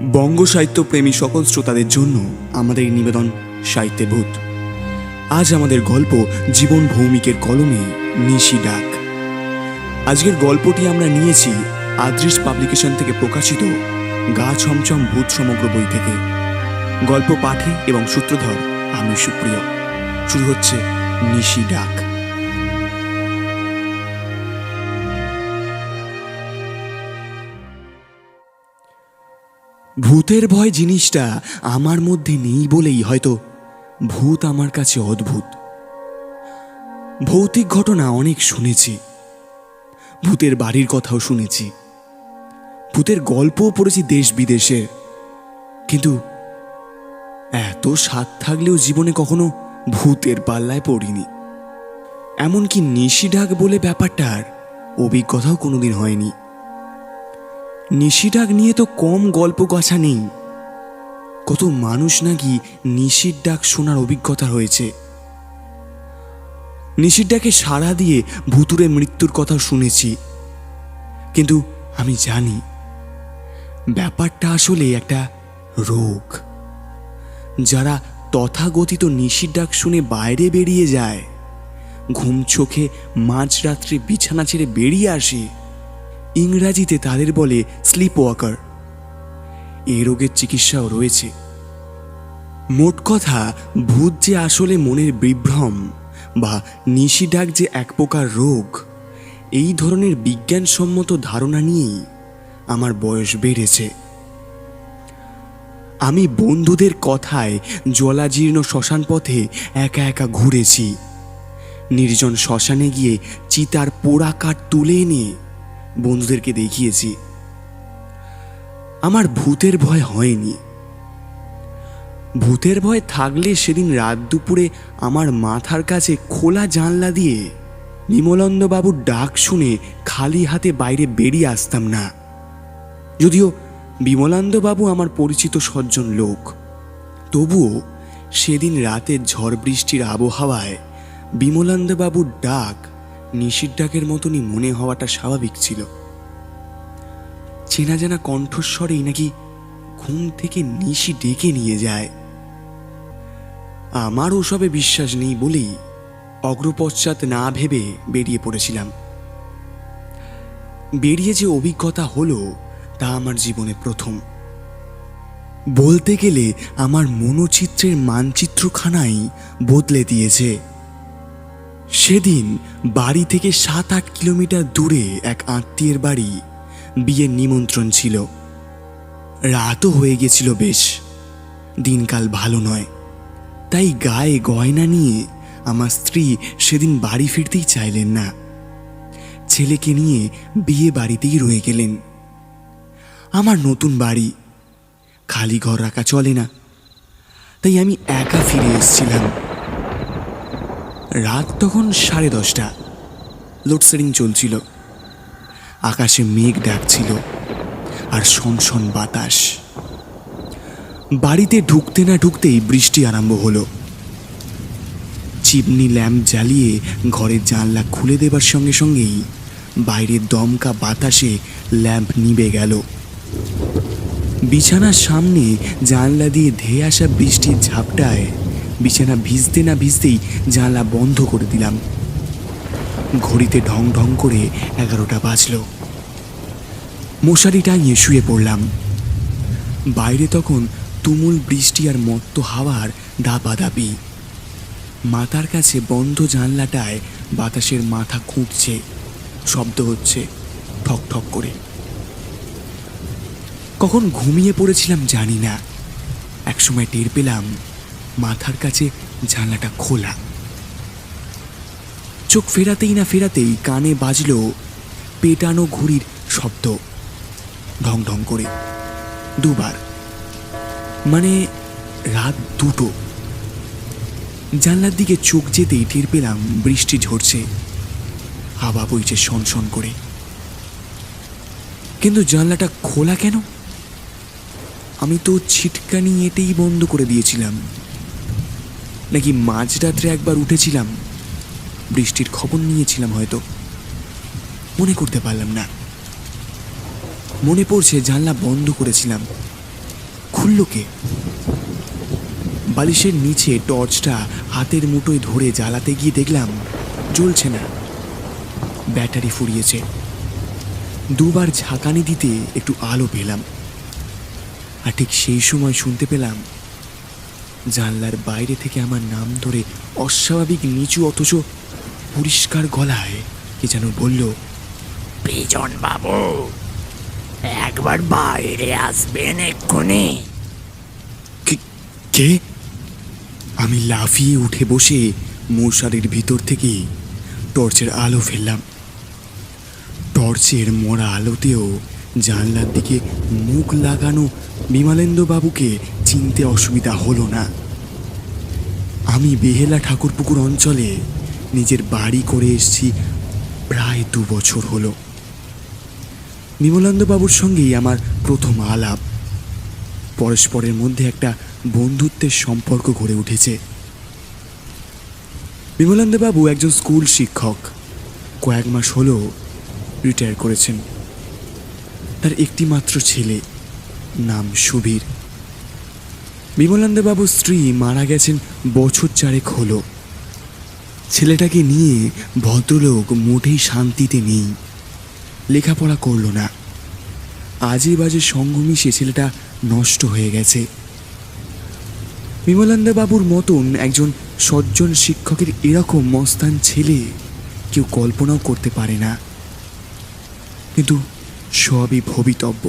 বঙ্গ সাহিত্য প্রেমী সকল শ্রোতাদের জন্য আমাদের নিবেদন সাহিত্যের ভূত। আজ আমাদের গল্প জীবন ভৌমিকের কলমে নিশি ডাক। আজকের গল্পটি আমরা নিয়েছি আদৃশ পাবলিকেশন থেকে প্রকাশিত গা ছমছম ভূত সমগ্র বই থেকে। গল্প পাঠে এবং সূত্রধর আমি সুপ্রিয়। শুরু হচ্ছে নিশি ডাক। ভূতের ভয় জিনিসটা আমার মধ্যে নেই বলেই হয়তো ভূত আমার কাছে অদ্ভুত। ভৌতিক ঘটনা অনেক শুনেছি, ভূতের বাড়ির কথাও শুনেছি, ভূতের গল্পও পড়েছি দেশ বিদেশে, কিন্তু এত স্বাদ থাকলেও জীবনে কখনো ভূতের পাল্লায় পড়িনি। এমনকি নিশি ডাক বলে ব্যাপারটার অভিজ্ঞতাও কোনোদিন হয়নি। নিশি ডাক নিয়ে তো কম গল্প গাছা নেই। কত মানুষ নাকি নিশির ডাক শোনার অভিজ্ঞতা হয়েছে। নিশির ডাকে সাড়া দিয়ে ভুতুরে মৃত্যুর কথা শুনেছি, কিন্তু আমি জানি ব্যাপারটা আসলে একটা রোগ। যারা তথাগতিত নিশির ডাক শুনে বাইরে বেরিয়ে যায়, ঘুম চোখে মাঝরাত্রে বিছানা ছেড়ে বেরিয়ে আসে, ইংরাজিতে তাদের বলে স্লিপ ওয়াকার। এই রোগের চিকিৎসাও রয়েছে। মোট কথা, ভূত যে আসলে মনের বিভ্রম বা নিশি ডাক যে এক প্রকার রোগ, এই ধরনের বিজ্ঞানসম্মত ধারণা নিয়েই আমার বয়স বেড়েছে। আমি বন্ধুদের কথায় জলাজীর্ণ শ্মশান পথে একা একা ঘুরেছি। নির্জন শ্মশানে গিয়ে চিতার পোড়া কাঠ তুলে এনে বন্ধুদেরকে দেখিয়েছি। আমার ভূতের ভয় হয়নি। ভূতের ভয় থাকলে সেদিন রাত দুপুরে আমার মাথার কাছে খোলা জানলা দিয়ে বিমলানন্দবাবুর ডাক শুনে খালি হাতে বাইরে বেরিয়ে আসতাম না। যদিও বিমলানন্দবাবু আমার পরিচিত সজ্জন লোক, তবুও সেদিন রাতের ঝড় বৃষ্টির আবহাওয়ায় বিমলানন্দবাবুর ডাক নিশির ডাকের মতনই মনে হওয়াটা স্বাভাবিক ছিল। চেনা জানা কণ্ঠস্বরেই নাকি ঘুম থেকে নিশি ডেকে নিয়ে যায়। আমার ওসবে বিশ্বাস নেই বলেই অগ্রপশ্চাৎ না ভেবে বেরিয়ে পড়েছিলাম। বেরিয়ে যে অভিজ্ঞতা হলো তা আমার জীবনে প্রথম। বলতে গেলে আমার মনোচিত্রের মানচিত্রখানাই বদলে দিয়েছে। সেদিন বাড়ি থেকে 7-8 কিলোমিটার দূরে এক আত্মীয়ের বাড়ি বিয়ের নিমন্ত্রণ ছিল। রাতও হয়ে গেছিল বেশ। দিনকাল ভালো নয়, তাই গায়ে গয়না নিয়ে আমার স্ত্রী সেদিন বাড়ি ফিরতেই চাইলেন না। ছেলেকে নিয়ে বিয়ে বাড়িতেই রয়ে গেলেন। আমার নতুন বাড়ি, খালি ঘর রাখা চলে না, তাই আমি একা ফিরে এসেছিলাম। রাত তখন 10:30। লোডশেডিং চলছিল। আকাশে মেঘ ডাকছিল আর শনশন বাতাস। বাড়িতে ঢুকতে না ঢুকতেই বৃষ্টি আরম্ভ হলো। চিমনি ল্যাম্প জ্বালিয়ে ঘরের জানলা খুলে দেবার সঙ্গে সঙ্গেই বাইরের দমকা বাতাসে ল্যাম্প নিভে গেল। বিছানার সামনে জানলা দিয়ে ধেয়ে আসা বৃষ্টির ঝাপটায় বিছানা ভিজতে না ভিজতেই জানলা বন্ধ করে দিলাম। ঘড়িতে ঢং ঢং করে 11টা বাজল। মশারি টাঙিয়ে শুয়ে পড়লাম। বাইরে তখন তুমুল বৃষ্টি আর মত্ত হাওয়ার দাপাদাপি। মাথার কাছে বন্ধ জানলাটায় বাতাসের মাথা খুঁটছে, শব্দ হচ্ছে ঠক ঠক করে। কখন ঘুমিয়ে পড়েছিলাম জানি না। একসময় টের পেলাম মাথার কাছে জানলাটা খোলা। চোখ ফেরাতেই না ফেরাতেই কানে বাজলো পেটানো ঘুড়ির শব্দ, ঢং ঢং করে 2 বার। মানে রাত 2টো। জানলার দিকে চোখ যেতেই টের পেলাম বৃষ্টি ঝরছে, হাওয়া বইছে শনশন করে। কিন্তু জানলাটা খোলা কেন? আমি তো ছিটকানি এটেই বন্ধ করে দিয়েছিলাম। নাকি মাঝরাত্রে একবার উঠেছিলাম, বৃষ্টির খবর নিয়েছিলাম হয়তো। মনে করতে পারলাম না। মনে পড়ছে জানলা বন্ধ করেছিলাম, খুলল কে? বালিশের নিচে টর্চটা হাতের মুঠোয় ধরে জ্বালাতে গিয়ে দেখলাম জ্বলছে না, ব্যাটারি ফুরিয়েছে। দুবার ঝাঁকানি দিতে একটু আলো পেলাম, আর ঠিক সেই সময় শুনতে পেলাম জানলার বাইরে থেকে আমার নাম ধরে অস্বাভাবিক নিচু অথচ পরিষ্কার গলায় কে যেন বলল, বিজন বাবু, একবার বাইরে আসবেন এক্ষুনি। কে? আমি লাফিয়ে উঠে বসে মশারির ভিতর থেকে টর্চের আলো ফেললাম। টর্চের মরা আলোতেও জানলার দিকে মুখ লাগানো বিমলেন্দু বাবুকে চিনতে অসুবিধা হলো না। আমি বেহেলা ঠাকুরপুকুর অঞ্চলে নিজের বাড়ি করে এসেছি প্রায় 2 বছর হলো। বিমলেন্দু বাবুর সঙ্গেই আমার প্রথম আলাপ। পরস্পরের মধ্যে একটা বন্ধুত্বের সম্পর্ক গড়ে উঠেছে। বিমলেন্দু বাবু একজন স্কুল শিক্ষক, কয়েক মাস হলো রিটায়ার করেছেন। তার একটি মাত্র ছেলে, নাম সুবীর। বিমলেন্দু বাবুর স্ত্রী মারা গেছেন বছর 4 হলো। ছেলেটাকে নিয়ে ভদ্রলোক মোটেই শান্তিতে নেই, লেখাপড়া করল না, আজে বাজে সঙ্গ মিশে ছেলেটা নষ্ট হয়ে গেছে। বিমলেন্দু বাবুর মতন একজন সজ্জন শিক্ষকের এরকম মস্তান ছেলে কেউ কল্পনাও করতে পারে না, কিন্তু সবই ভবিতব্য।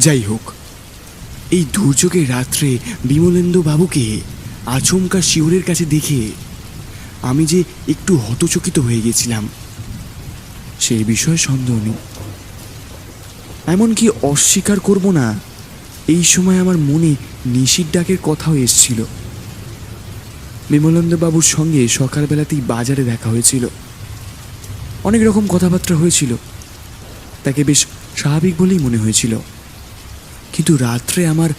যাই হোক, এই দুর্যোগের রাত্রে বিমলেন্দু বাবুকে আচমকা শিওরের কাছে দেখে আমি যে একটু হতচকিত হয়ে গেছিলাম সেই বিষয়ে সন্দেহ নেই। এমনকি অস্বীকার করব না, এই সময় আমার মনে নিশির ডাকের কথাও এসছিল। বিমলেন্দু বাবুর সঙ্গে সকালবেলাতেই বাজারে দেখা হয়েছিল, অনেক রকম কথাবার্তা হয়েছিল, তাকে বেশ স্বাভাবিক বলেই মনে হয়েছিল। কিন্তু রাত্রে আমার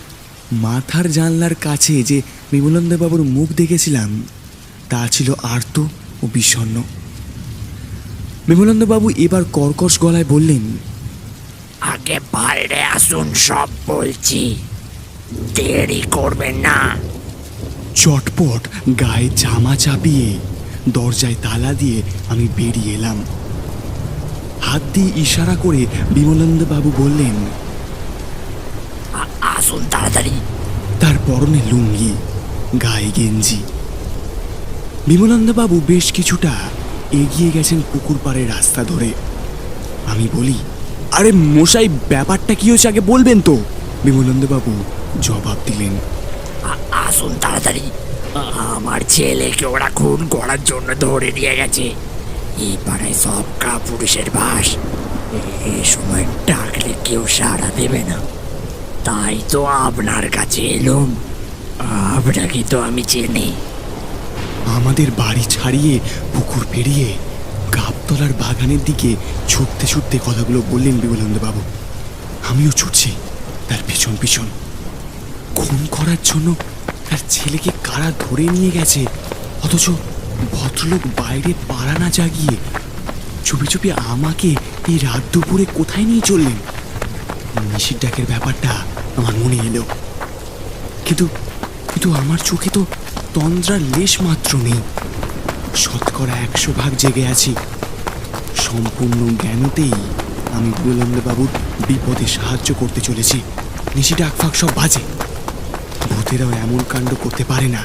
মাথার জানলার কাছে যে বিমলেন্দু বাবুর মুখ দেখেছিলাম তা ছিল আর্ত ও বিষণ্ণ। বিমলেন্দু বাবু এবার কর্কশ গলায় বললেন, আগে বাইরে আসুন, সব বলছি, দেরি করবেন না। চটপট গায়ে জামা চাপিয়ে দরজায় তালা দিয়ে আমি বেরিয়ে এলাম। হাত দিয়ে ইশারা করে বিমলেন্দু বাবু বললেন, আসুন তাড়াতাড়ি। তার পরনে লুঙ্গি, গায়ে গেঞ্জি। বিমলেন্দু বাবু বেশ কিছুটা এগিয়ে গেছেন পুকুর পাড়ের রাস্তা ধরে। আমি বলি, আরে মশাই, ব্যাপারটা কি হয়েছে আগে বলবেন তো? বিমলেন্দু বাবু জবাব দিলেন, আসুন তাড়াতাড়ি, আমার ছেলেকে ওরা খুন করার জন্য ধরে নিয়ে গেছে। এই পাড়ায় সব কাপুরুষের বাস, এ সময় ডাকলে কেউ সাড়া দেবে না, তাই তো আপনার কাছে এলুম। আপনাকে তো আমি চিনি। আমাদের বাড়ি ছাড়িয়ে পুকুর পেরিয়ে গাবতলার বাগানের দিকে ছুটতে ছুটতে কথাগুলো বললেন বিমলেন্দু বাবু। আমিও ছুটছি তার পিছন পিছন। খুন করার জন্য তার ছেলেকে কারা ধরে নিয়ে গেছে, অথচ ভদ্রলোক বাইরে পাড়া না জাগিয়ে চুপি চুপি আমাকে এই রাত দুপুরে কোথায় নিয়ে চললেন? নিশির ডাকের ব্যাপারটা আমার মনে এলো, কিন্তু কিন্তু আমার চোখে তো তন্দ্রার লেশ মাত্র নেই। 100% জেগে আছি। সম্পূর্ণ জ্ঞানতেই আমি বিমলেন্দু বাবুর বিপদে সাহায্য করতে চলেছি। নিশি ডাক ফাঁক সব বাজে, ভূতেরাও এমন কাণ্ড করতে পারে না।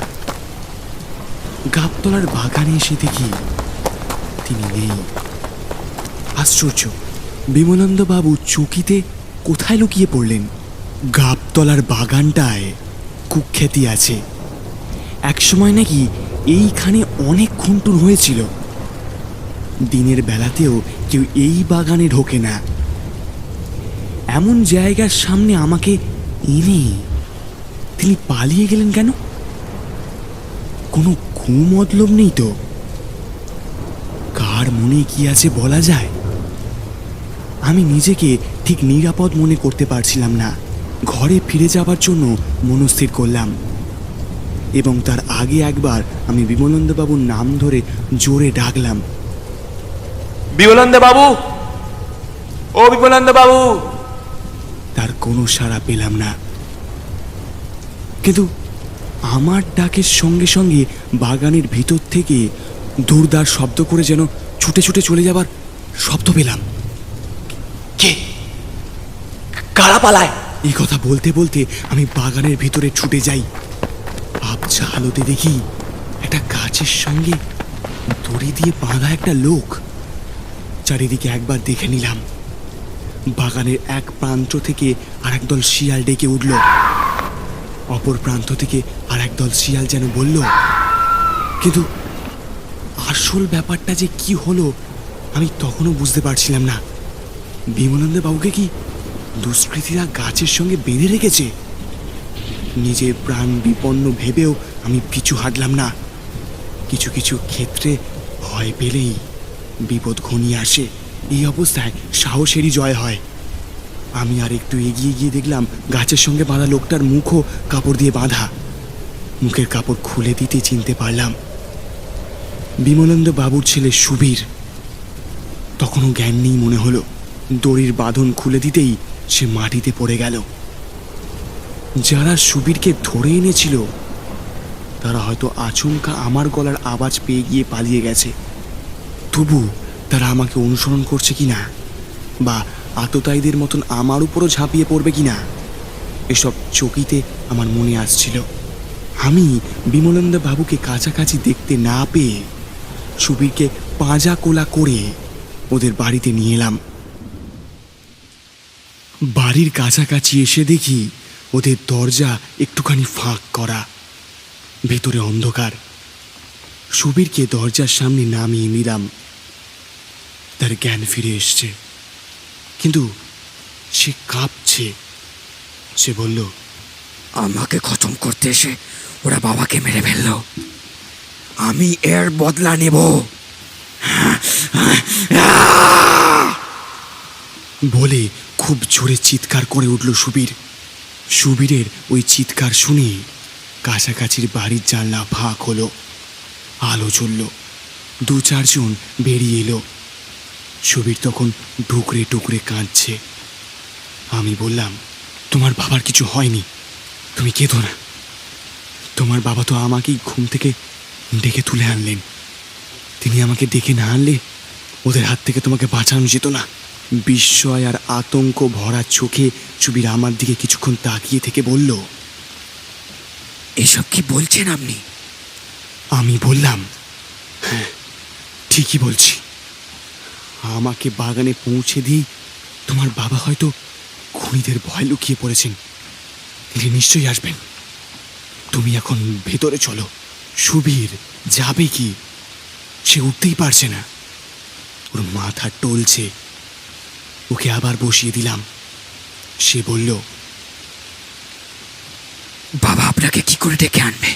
গাবতলার বাগানে এসে দেখি তিনি নেই। আশ্চর্য, বিমলেন্দু বাবু চকিতে কোথায় লুকিয়ে পড়লেন? গাবতলার বাগানটায় কুখ্যাতি আছে, একসময় নাকি এইখানে অনেক খুনটুন হয়েছিল। দিনের বেলাতেও কেউ এই বাগানে ঢোকে না। এমন জায়গার সামনে আমাকে এনে তিনি পালিয়ে গেলেন কেন? কোনো কুমতলব নেই তো? কার মনে কি আছে বলা যায়? আমি নিজেকে ঠিক নিরাপদ মনে করতে পারছিলাম না। ঘরে ফিরে যাবার জন্য মনস্থির করলাম, এবং তার আগে একবার আমি বিমলেন্দু বাবুর নাম ধরে জোরে ডাকলাম, বিমলেন্দু বাবু, ও বিমলেন্দু বাবু। তার কোনো সাড়া পেলাম না। কিন্তু আমার ডাকের সঙ্গে সঙ্গে বাগানের ভিতর থেকে দুর্দার শব্দ করে যেন ছুটে ছুটে চলে যাবার শব্দ পেলাম। কে? কারা পালায়? এই কথা বলতে বলতে আমি বাগানের ভিতরে ছুটে যাই। আবছা আলোতে দেখি একটা গাছের সঙ্গে দড়ি দিয়ে বাঁধা একটা লোক। চারিদিকে একবার দেখে নিলাম। বাগানের এক প্রান্ত থেকে আর একদল শিয়াল ডেকে উঠল, অপর প্রান্ত থেকে আর একদল শিয়াল যেন বলল। কিন্তু আসল ব্যাপারটা যে কি হলো আমি তখনও বুঝতে পারছিলাম না। বিমলানন্দ বাবুকে কি দুষ্কৃতীরা গাছের সঙ্গে বেঁধে রেখেছে? নিজের প্রাণ বিপন্ন ভেবেও আমি পিছু হাঁটলাম না। কিছু কিছু ক্ষেত্রে ভয় পেলেই বিপদ ঘনিয়ে আসে। এই অবস্থায় সাহসেরই জয় হয়। আমি আর একটু এগিয়ে গিয়ে দেখলাম গাছের সঙ্গে বাঁধা লোকটার মুখও কাপড় দিয়ে বাঁধা। মুখের কাপড় খুলে দিতে চিনতে পারলাম বিমলানন্দ বাবুর ছেলে সুবীর। তখনও জ্ঞান নেই মনে হলো। দড়ির বাঁধন খুলে দিতেই সে মাটিতে পড়ে গেল। যারা সুবীরকে ধরে এনেছিল তারা হয়তো আচমকা আমার গলার আওয়াজ পেয়ে গিয়ে পালিয়ে গেছে। তবু তারা আমাকে অনুসরণ করছে কিনা, বা আততায়ীদের মতন আমার উপরও ঝাঁপিয়ে পড়বে কিনা, এসব চকিতে আমার মনে আসছিল। আমি বিমলানন্দ বাবুকে কাছাকাছি দেখতে না পেয়ে সুবীরকে পাঁজা কোলা করে ওদের বাড়িতে নিয়ে এলাম। বাড়ির কাছাকাছি এসে দেখি ওদের দরজা একটুখানি ফাঁক করা, ভেতরে অন্ধকার। সুবীরকে দরজার সামনে নামিয়ে নিলাম। তার জ্ঞান ফিরে এসছে, কিন্তু সে কাঁপছে। সে বলল, আমাকে খতম করতে এসে ওরা বাবাকে মেরে ফেললো, আমি এর বদলা নেব। বলে খুব জোরে চিৎকার করে উঠল সুবীর। সুবীরের ওই চিৎকার শুনে কাছাকাছির বাড়ির জানলা ফাঁক হলো, আলো জ্বলল। 2-4 জন বেরিয়ে এলো। সুবীর তখন টুকরে টুকরে কাঁদছে। আমি বললাম, তোমার বাবার কিছু হয়নি, তুমি কেঁদো না। তোমার বাবা তো আমাকেই ঘুম থেকে ডেকে তুলে আনলেন। তিনি আমাকে ডেকে না আনলে ওদের হাত থেকে তোমাকে বাঁচানো যেত না। বিস্ময় আর আতঙ্ক ভরা চোখে সুবীর আমার দিকে কিছুক্ষণ তাকিয়ে থেকে বলল, এসব কি বলছেন আপনি? আমি বললাম, হ্যাঁ ঠিকই বলছি। আমাকে বাগানে পৌঁছে দিয়ে তোমার বাবা হয়তো খুনিদের ভয় লুকিয়ে পড়েছেন। তিনি নিশ্চয়ই আসবেন। তুমি এখন ভেতরে চলো। সুবীর যাবে কি? সে উঠতেই পারছে না, ওর মাথা টলছে। ওকে আবার বসিয়ে দিলাম। সে বলল, বাবা আপনাকে কি করে ডেকে আনবে?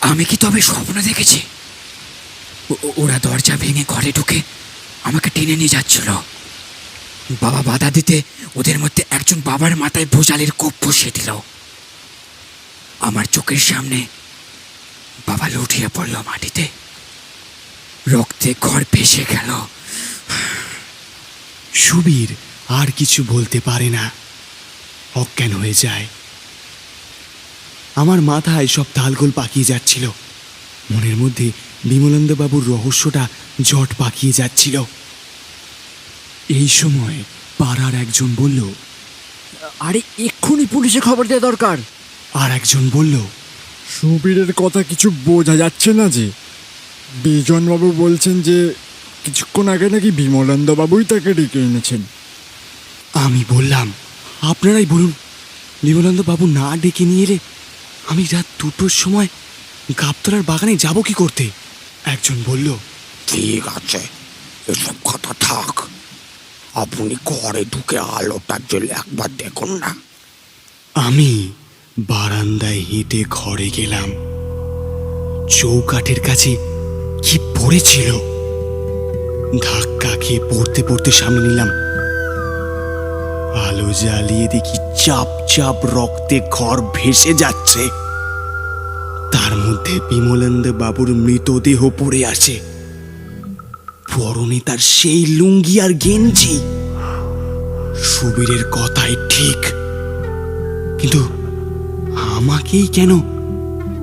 আমি কি তবে স্বপ্ন দেখেছি? ওরা দরজা ভেঙে ঘরে ঢুকে আমাকে টেনে নিয়ে যাচ্ছিল। বাবা বাধা দিতে ওদের মধ্যে একজন বাবার মাথায় ভোজালের কোপ বসিয়ে দিল। আমার চোখের সামনে বাবা লুটিয়ে পড়ল মাটিতে, রক্তে ঘর ভেসে গেল। সুবীর আর কিছু বলতে পারে না, অজ্ঞান হয়ে যায়। আমার মাথায় সব তালগোল পাকিয়ে যাচ্ছিল। মনের মধ্যে বিমলানন্দবাবুর রহস্যটা জট পাকিয়ে যাচ্ছিল। এই সময় পাড়ার একজন বলল, আরে এক্ষুনি পুলিশে খবর দেওয়া দরকার। আর একজন বলল, সুবীরের কথা কিছু বোঝা যাচ্ছে না যে। বিজনবাবু বলছেন যে কিছুক্ষণ আগে নাকি বিমলানন্দবাবুই তাকে ডেকে এনেছেন। আমি বললাম, আপনারাই বলুন, বিমলানন্দবাবু না ডেকে নিয়ে এলে আমি রাত 2টোর সময় গাবতলার বাগানে যাব কি করতে? একজন বলল, ঠিক আছে, এসব কথা থাক। আপনি ঘরে ঢুকে আলোটা জ্বলে একবার দেখুন না। আমি বারান্দায় হেঁটে ঘরে গেলাম। চৌকাঠের কাছে কি পড়েছিল, ধাক্কা খেয়ে পড়তে পড়তে সামনে নিলাম। আলো জ্বালিয়ে দেখি চাপ চাপ রক্তে ঘর ভেসে যাচ্ছে। তার মধ্যে বিমলানন্দ বাবুর মৃতদেহ পড়ে আছে। পরনে তার সেই লুঙ্গি আর গেঞ্জি। সুবীরের কথাই ঠিক, কিন্তু আমাকেই কেন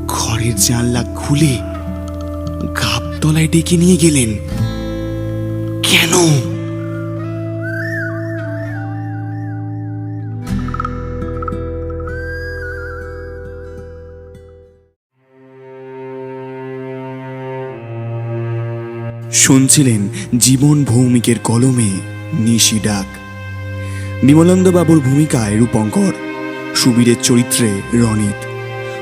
ঘরের জানলা খুলে গাবতলায় ডেকে নিয়ে গেলেন? কেন? শুনছিলেন জীবন ভৌমিকের কলমে নিশি ডাক। বিমলানন্দবাবুর ভূমিকায় রূপঙ্কর, সুবীরের চরিত্রে রনিত,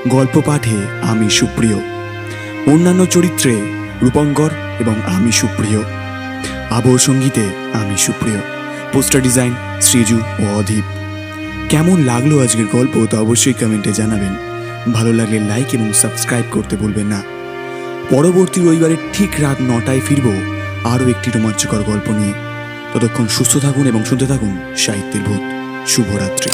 গল্প পাঠে আমি সুপ্রিয়, অন্যান্য চরিত্রে রূপঙ্কর এবং আমি সুপ্রিয়, আবহ সঙ্গীতে আমি সুপ্রিয়, পোস্টার ডিজাইন শ্রীজু ও অধীপ। কেমন লাগলো আজকের গল্প তা অবশ্যই কমেন্টে জানাবেন। ভালো লাগলে লাইক এবং সাবস্ক্রাইব করতে ভুলবেন না। পরবর্তী রবিবারে ঠিক রাত 9টায় ফিরব আরও একটি রোমাঞ্চকর গল্প নিয়ে। ততক্ষণ সুস্থ থাকুন এবং শুনতে থাকুন সাহিত্যের ভূত। শুভরাত্রি।